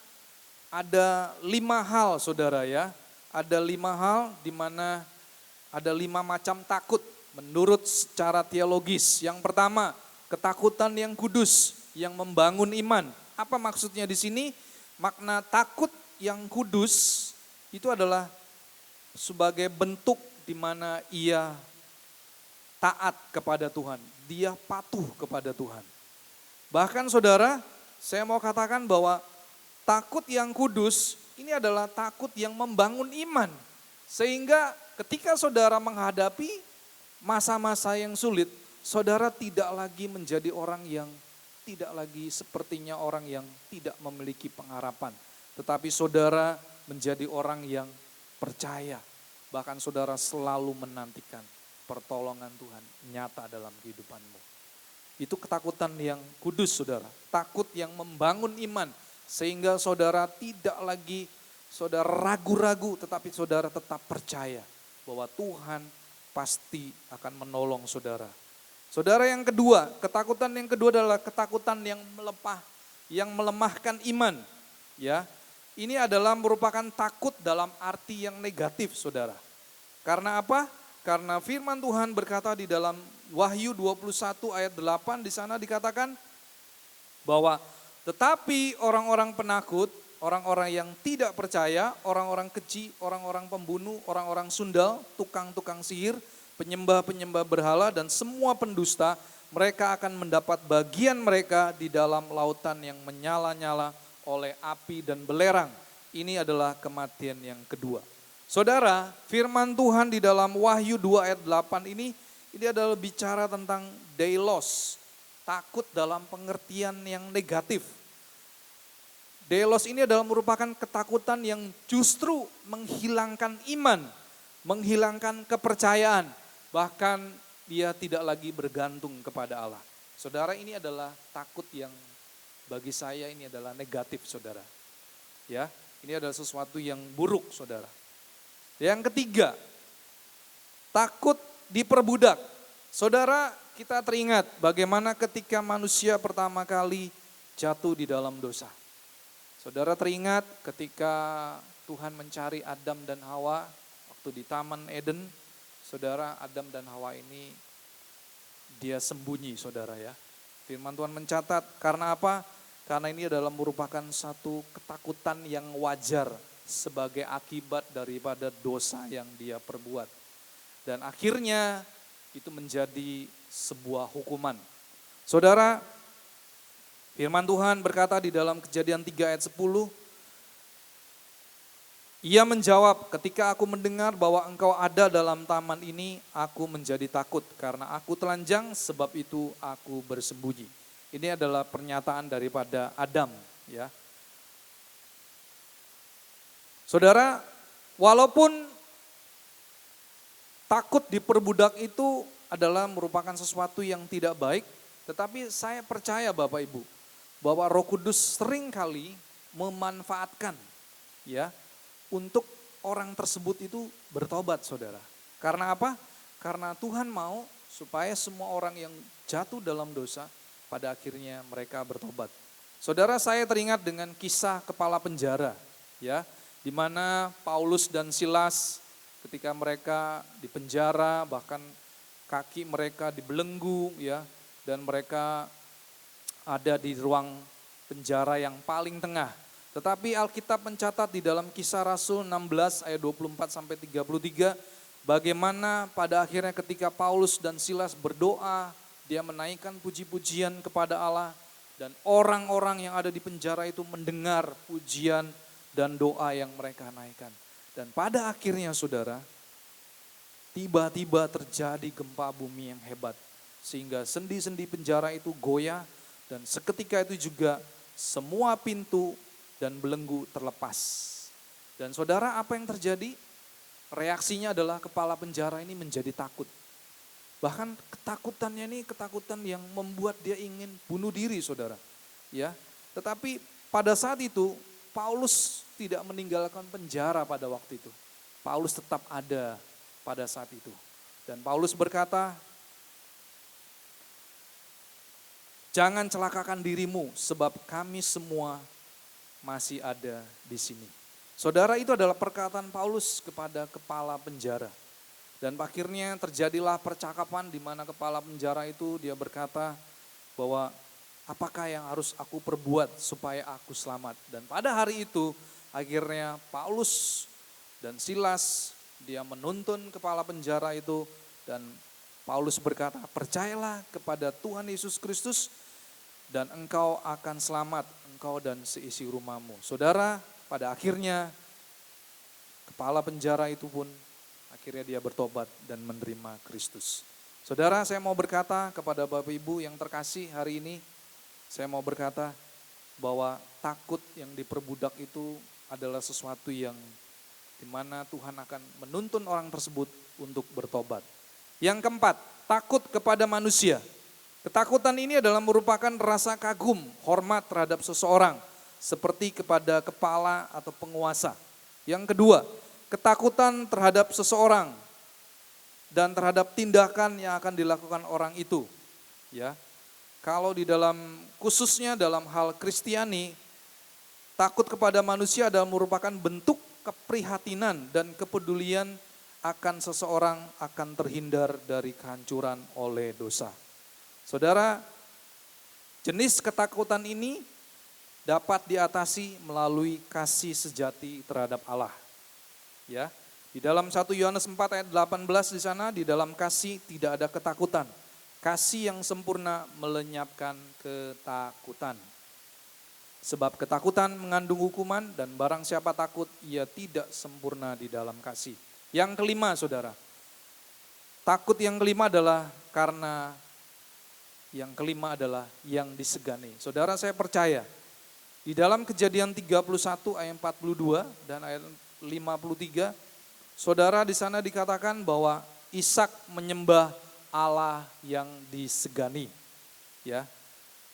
ada 5 hal saudara ya. Ada 5 hal di mana ada 5 macam takut menurut secara teologis. Yang pertama, ketakutan yang kudus yang membangun iman. Apa maksudnya di sini? Makna takut yang kudus itu adalah sebagai bentuk di mana ia taat kepada Tuhan, dia patuh kepada Tuhan. Bahkan saudara, saya mau katakan bahwa takut yang kudus ini adalah takut yang membangun iman. Sehingga ketika saudara menghadapi masa-masa yang sulit, saudara tidak lagi menjadi orang yang tidak lagi sepertinya orang yang tidak memiliki pengharapan. Tetapi saudara menjadi orang yang percaya. Bahkan saudara selalu menantikan pertolongan Tuhan nyata dalam kehidupanmu. Itu ketakutan yang kudus saudara. Takut yang membangun iman. Sehingga saudara tidak lagi saudara ragu-ragu, tetapi saudara tetap percaya bahwa Tuhan pasti akan menolong saudara. Saudara, yang kedua, ketakutan yang kedua adalah ketakutan yang melemahkan iman. Ya, ini adalah merupakan takut dalam arti yang negatif, saudara. Karena apa? Karena firman Tuhan berkata di dalam Wahyu 21 ayat 8, di sana dikatakan bahwa tetapi orang-orang penakut, orang-orang yang tidak percaya, orang-orang keji, orang-orang pembunuh, orang-orang sundal, tukang-tukang sihir, penyembah-penyembah berhala, dan semua pendusta, mereka akan mendapat bagian mereka di dalam lautan yang menyala-nyala oleh api dan belerang. Ini adalah kematian yang kedua. Saudara, firman Tuhan di dalam Wahyu 2 ayat 8 ini adalah bicara tentang deilos, takut dalam pengertian yang negatif. Deilos ini adalah merupakan ketakutan yang justru menghilangkan iman, menghilangkan kepercayaan, bahkan dia tidak lagi bergantung kepada Allah. Saudara, ini adalah takut yang bagi saya ini adalah negatif, saudara. Ya, ini adalah sesuatu yang buruk, saudara. Yang ketiga, takut diperbudak. Saudara, kita teringat bagaimana ketika manusia pertama kali jatuh di dalam dosa. Saudara teringat ketika Tuhan mencari Adam dan Hawa waktu di Taman Eden. Saudara, Adam dan Hawa ini dia sembunyi, saudara ya. Firman Tuhan mencatat, karena apa? Karena ini adalah merupakan satu ketakutan yang wajar sebagai akibat daripada dosa yang dia perbuat. Dan akhirnya itu menjadi sebuah hukuman. Saudara, firman Tuhan berkata di dalam Kejadian 3 ayat 10, ia menjawab, ketika aku mendengar bahwa engkau ada dalam taman ini, aku menjadi takut karena aku telanjang, sebab itu aku bersembunyi. Ini adalah pernyataan daripada Adam, ya. Saudara, walaupun takut diperbudak itu adalah merupakan sesuatu yang tidak baik, tetapi saya percaya Bapak Ibu, bahwa Roh Kudus seringkali memanfaatkan, ya, untuk orang tersebut itu bertobat, saudara. Karena apa? Karena Tuhan mau supaya semua orang yang jatuh dalam dosa pada akhirnya mereka bertobat. Saudara, saya teringat dengan kisah kepala penjara, ya, di mana Paulus dan Silas ketika mereka di penjara, bahkan kaki mereka dibelenggu, ya, dan mereka ada di ruang penjara yang paling tengah. Tetapi Alkitab mencatat di dalam Kisah Rasul 16 ayat 24 sampai 33, bagaimana pada akhirnya ketika Paulus dan Silas berdoa, dia menaikkan puji-pujian kepada Allah, dan orang-orang yang ada di penjara itu mendengar pujian dan doa yang mereka naikkan. Dan pada akhirnya, saudara, tiba-tiba terjadi gempa bumi yang hebat, sehingga sendi-sendi penjara itu goyah, dan seketika itu juga semua pintu dan belenggu terlepas. Dan saudara, apa yang terjadi? Reaksinya adalah kepala penjara ini menjadi takut. Bahkan ketakutannya ini ketakutan yang membuat dia ingin bunuh diri, saudara. Ya, tetapi pada saat itu Paulus tidak meninggalkan penjara pada waktu itu. Paulus tetap ada pada saat itu. Dan Paulus berkata, jangan celakakan dirimu sebab kami semua masih ada di sini. Saudara, itu adalah perkataan Paulus kepada kepala penjara. Dan akhirnya terjadilah percakapan di mana kepala penjara itu dia berkata bahwa apakah yang harus aku perbuat supaya aku selamat. Dan pada hari itu akhirnya Paulus dan Silas dia menuntun kepala penjara itu, dan Paulus berkata, percayalah kepada Tuhan Yesus Kristus dan engkau akan selamat, engkau dan seisi rumahmu. Saudara, pada akhirnya kepala penjara itu pun akhirnya dia bertobat dan menerima Kristus. Saudara, saya mau berkata kepada Bapak Ibu yang terkasih hari ini, saya mau berkata bahwa takut yang diperbudak itu adalah sesuatu yang dimana Tuhan akan menuntun orang tersebut untuk bertobat. Yang keempat, takut kepada manusia. Ketakutan ini adalah merupakan rasa kagum, hormat terhadap seseorang, seperti kepada kepala atau penguasa. Yang kedua, ketakutan terhadap seseorang dan terhadap tindakan yang akan dilakukan orang itu. Ya, kalau di dalam khususnya dalam hal Kristiani, takut kepada manusia adalah merupakan bentuk keprihatinan dan kepedulian akan seseorang akan terhindar dari kehancuran oleh dosa. Saudara, jenis ketakutan ini dapat diatasi melalui kasih sejati terhadap Allah. Ya, di dalam 1 Yohanes 4 ayat 18 di sana, di dalam kasih tidak ada ketakutan. Kasih yang sempurna melenyapkan ketakutan. Sebab ketakutan mengandung hukuman dan barang siapa takut ia tidak sempurna di dalam kasih. Yang kelima saudara, takut yang kelima adalah karena yang kelima adalah yang disegani. Saudara, saya percaya di dalam Kejadian 31 ayat 42 dan ayat 53, saudara di sana dikatakan bahwa Ishak menyembah Allah yang disegani. Ya.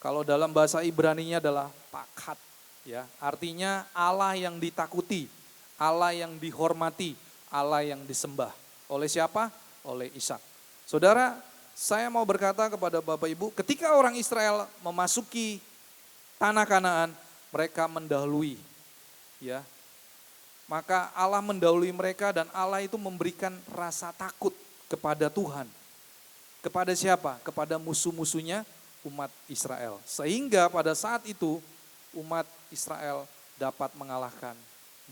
Kalau dalam bahasa Ibraninya adalah pakat, ya. Artinya Allah yang ditakuti, Allah yang dihormati, Allah yang disembah. Oleh siapa? Oleh Ishak. Saudara, saya mau berkata kepada Bapak Ibu, ketika orang Israel memasuki tanah Kanaan, mereka mendahului, ya. Maka Allah mendahului mereka dan Allah itu memberikan rasa takut kepada Tuhan. Kepada siapa? Kepada musuh-musuhnya umat Israel. Sehingga pada saat itu umat Israel dapat mengalahkan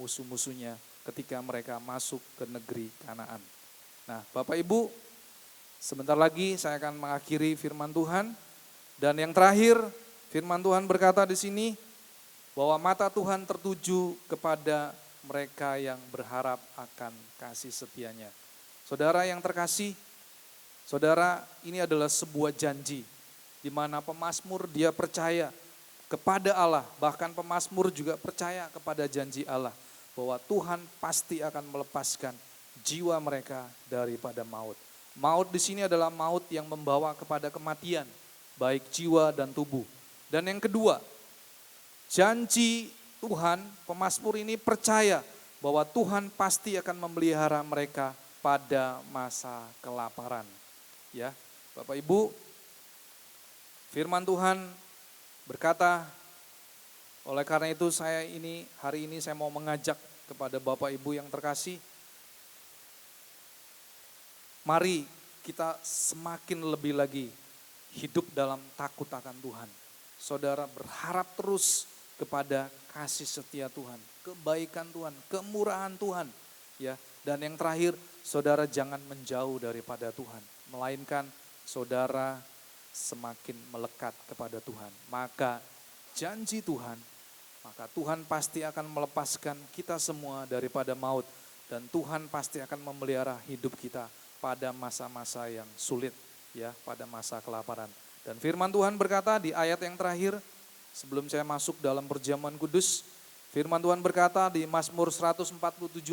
musuh-musuhnya ketika mereka masuk ke negeri Kanaan. Nah, Bapak Ibu, sebentar lagi saya akan mengakhiri firman Tuhan, dan yang terakhir firman Tuhan berkata di sini bahwa mata Tuhan tertuju kepada mereka yang berharap akan kasih setianya. Saudara yang terkasih, saudara, ini adalah sebuah janji di mana pemazmur dia percaya kepada Allah, bahkan pemazmur juga percaya kepada janji Allah bahwa Tuhan pasti akan melepaskan jiwa mereka daripada maut. Maut di sini adalah maut yang membawa kepada kematian, baik jiwa dan tubuh. Dan yang kedua, janji Tuhan, pemazmur ini percaya bahwa Tuhan pasti akan memelihara mereka pada masa kelaparan. Ya, Bapak Ibu, firman Tuhan berkata, oleh karena itu hari ini saya mau mengajak kepada Bapak Ibu yang terkasih, mari kita semakin lebih lagi hidup dalam takut akan Tuhan. Saudara berharap terus kepada kasih setia Tuhan, kebaikan Tuhan, kemurahan Tuhan. Ya, dan yang terakhir, saudara jangan menjauh daripada Tuhan, melainkan saudara semakin melekat kepada Tuhan. Maka janji Tuhan, maka Tuhan pasti akan melepaskan kita semua daripada maut, dan Tuhan pasti akan memelihara hidup kita pada masa-masa yang sulit, ya, pada masa kelaparan. Dan firman Tuhan berkata di ayat yang terakhir, sebelum saya masuk dalam perjamuan kudus, firman Tuhan berkata di Mazmur 147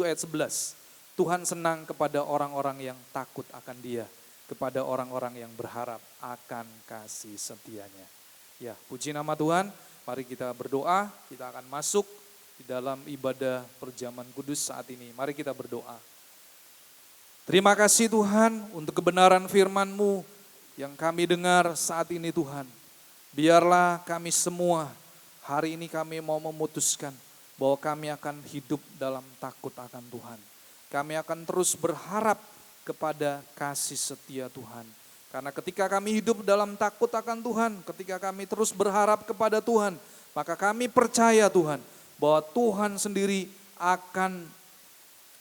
ayat 11, Tuhan senang kepada orang-orang yang takut akan Dia, kepada orang-orang yang berharap akan kasih setianya. Ya, puji nama Tuhan. Mari kita berdoa, kita akan masuk di dalam ibadah perjamuan kudus saat ini. Mari kita berdoa. Terima kasih Tuhan untuk kebenaran firman-Mu yang kami dengar saat ini Tuhan. Biarlah kami semua hari ini kami mau memutuskan bahwa kami akan hidup dalam takut akan Tuhan. Kami akan terus berharap kepada kasih setia Tuhan. Karena ketika kami hidup dalam takut akan Tuhan, ketika kami terus berharap kepada Tuhan, maka kami percaya Tuhan, bahwa Tuhan sendiri akan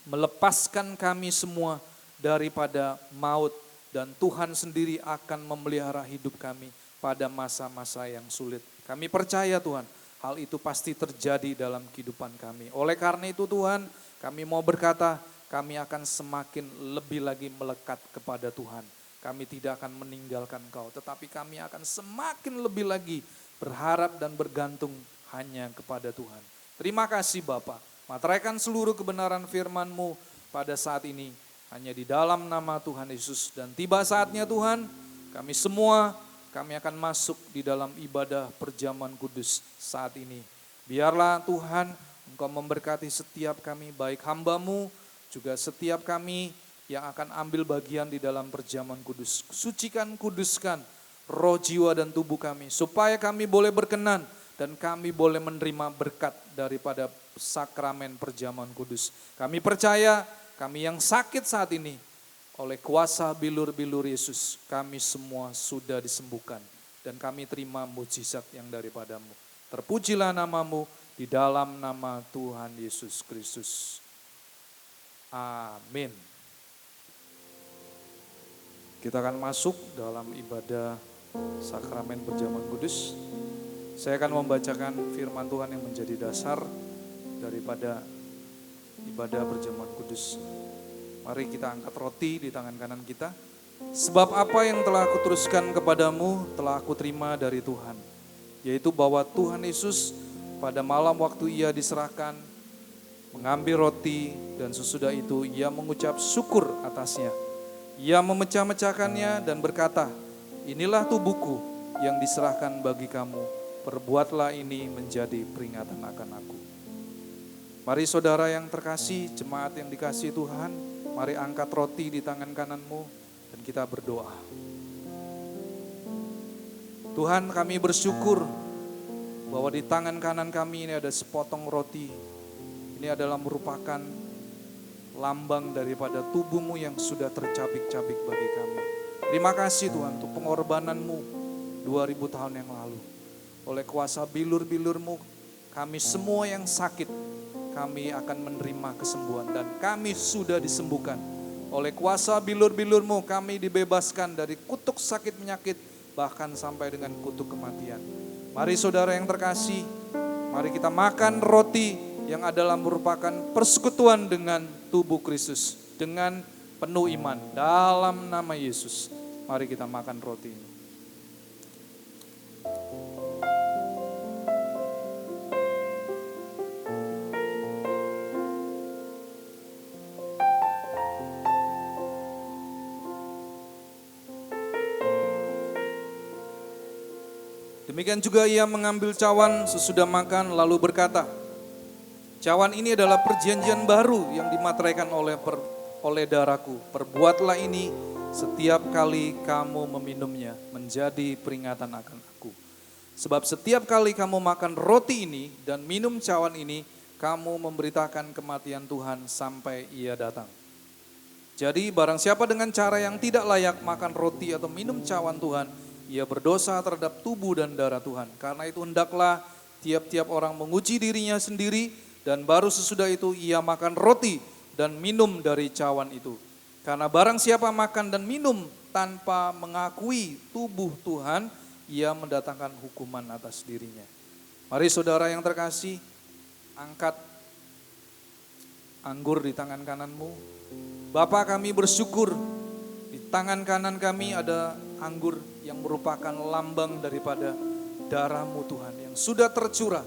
melepaskan kami semua daripada maut, dan Tuhan sendiri akan memelihara hidup kami pada masa-masa yang sulit. Kami percaya Tuhan, hal itu pasti terjadi dalam kehidupan kami. Oleh karena itu Tuhan, kami mau berkata, kami akan semakin lebih lagi melekat kepada Tuhan. Kami tidak akan meninggalkan Engkau, tetapi kami akan semakin lebih lagi berharap dan bergantung hanya kepada Tuhan. Terima kasih Bapa. Materaikan seluruh kebenaran firman-Mu pada saat ini hanya di dalam nama Tuhan Yesus. Dan tiba saatnya Tuhan, kami semua kami akan masuk di dalam ibadah perjamuan kudus saat ini. Biarlah Tuhan Engkau memberkati setiap kami, baik hamba-Mu, juga setiap kami yang akan ambil bagian di dalam perjamuan kudus. Sucikan, kuduskan roh, jiwa, dan tubuh kami, supaya kami boleh berkenan dan kami boleh menerima berkat daripada sakramen perjamuan kudus. Kami percaya, kami yang sakit saat ini, oleh kuasa bilur-bilur Yesus, kami semua sudah disembuhkan. Dan kami terima mujizat yang daripada-Mu. Terpujilah nama-Mu di dalam nama Tuhan Yesus Kristus. Amin. Kita akan masuk dalam ibadah sakramen perjamuan kudus. Saya akan membacakan firman Tuhan yang menjadi dasar daripada ibadah perjamuan kudus. Mari kita angkat roti di tangan kanan kita. Sebab apa yang telah aku teruskan kepadamu telah aku terima dari Tuhan. Yaitu bahwa Tuhan Yesus pada malam waktu ia diserahkan, mengambil roti dan sesudah itu ia mengucap syukur atasnya. Ia memecah-mecahkannya dan berkata, inilah tubuhku yang diserahkan bagi kamu. Perbuatlah ini menjadi peringatan akan aku. Mari saudara yang terkasih, jemaat yang dikasihi Tuhan, mari angkat roti di tangan kananmu dan kita berdoa. Tuhan, kami bersyukur bahwa di tangan kanan kami ini ada sepotong roti. Ini adalah merupakan lambang daripada tubuh-Mu yang sudah tercabik-cabik bagi kami. Terima kasih Tuhan untuk pengorbanan-Mu 2000 tahun yang lalu. Oleh kuasa bilur-bilur-Mu, kami semua yang sakit, kami akan menerima kesembuhan dan kami sudah disembuhkan. Oleh kuasa bilur-bilur-Mu kami dibebaskan dari kutuk sakit penyakit, bahkan sampai dengan kutuk kematian. Mari saudara yang terkasih, mari kita makan roti yang adalah merupakan persekutuan dengan tubuh Kristus. Dengan penuh iman dalam nama Yesus. Mari kita makan roti ini. Demikian juga ia mengambil cawan sesudah makan lalu berkata, cawan ini adalah perjanjian baru yang dimateraikan oleh darahku. Perbuatlah ini setiap kali kamu meminumnya menjadi peringatan akan aku. Sebab setiap kali kamu makan roti ini dan minum cawan ini, kamu memberitakan kematian Tuhan sampai ia datang. Jadi barang siapa dengan cara yang tidak layak makan roti atau minum cawan Tuhan, ia berdosa terhadap tubuh dan darah Tuhan. Karena itu hendaklah tiap-tiap orang menguji dirinya sendiri dan baru sesudah itu ia makan roti dan minum dari cawan itu. Karena barang siapa makan dan minum tanpa mengakui tubuh Tuhan, ia mendatangkan hukuman atas dirinya. Mari saudara yang terkasih, angkat anggur di tangan kananmu. Bapa, kami bersyukur di tangan kanan kami ada anggur yang merupakan lambang daripada darah-Mu Tuhan yang sudah tercurah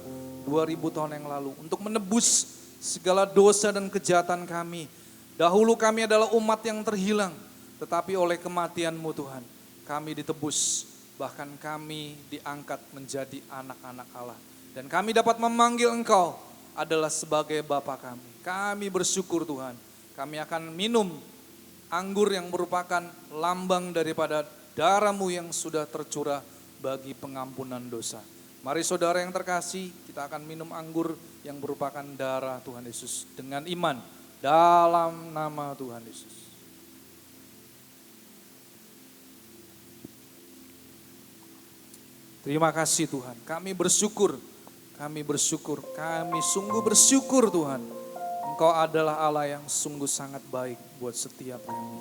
2000 tahun yang lalu untuk menebus segala dosa dan kejahatan kami. Dahulu kami adalah umat yang terhilang, tetapi oleh kematian-Mu Tuhan kami ditebus, bahkan kami diangkat menjadi anak-anak Allah. Dan kami dapat memanggil Engkau adalah sebagai Bapa kami. Kami bersyukur Tuhan, kami akan minum anggur yang merupakan lambang daripada darah-Mu yang sudah tercurah bagi pengampunan dosa. Mari saudara yang terkasih, kita akan minum anggur yang merupakan darah Tuhan Yesus dengan iman dalam nama Tuhan Yesus. Terima kasih Tuhan, kami bersyukur, kami sungguh bersyukur Tuhan. Engkau adalah Allah yang sungguh sangat baik buat setiap kami.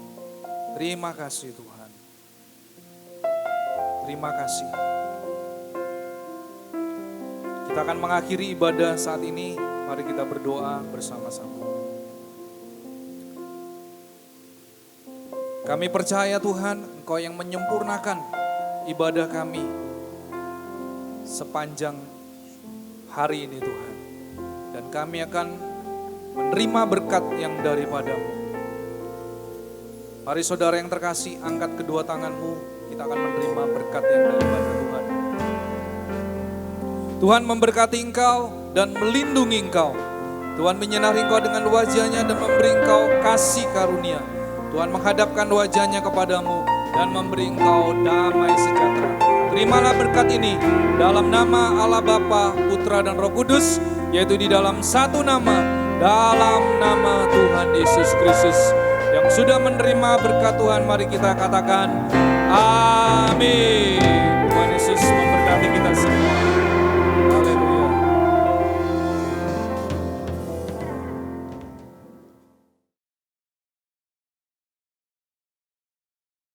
Terima kasih Tuhan. Terima kasih. Kita akan mengakhiri ibadah saat ini. Mari kita berdoa bersama-sama. Kami percaya Tuhan, Engkau yang menyempurnakan ibadah kami sepanjang hari ini Tuhan. Dan kami akan menerima berkat yang daripada-Mu. Mari saudara yang terkasih, angkat kedua tanganmu. Kita akan menerima berkat yang daripada Tuhan. Tuhan memberkati engkau dan melindungi engkau. Tuhan menyinari engkau dengan wajahnya dan memberi engkau kasih karunia. Tuhan menghadapkan wajahnya kepadamu dan memberi engkau damai sejahtera. Terimalah berkat ini dalam nama Allah Bapa, Putra dan Roh Kudus, yaitu di dalam satu nama, dalam nama Tuhan Yesus Kristus. Yang sudah menerima berkat Tuhan, mari kita katakan amin.